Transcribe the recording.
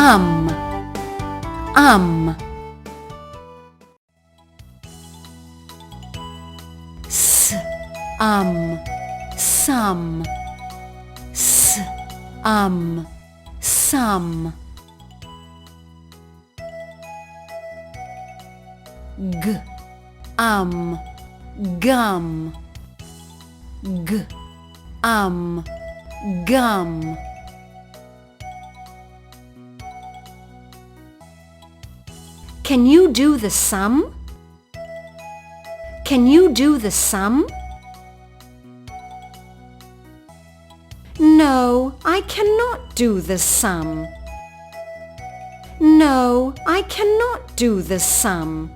um, s, some, s, some, g, gum, g, gum. Can you do the sum? Can you do the sum? No, I cannot do the sum. No, I cannot do the sum.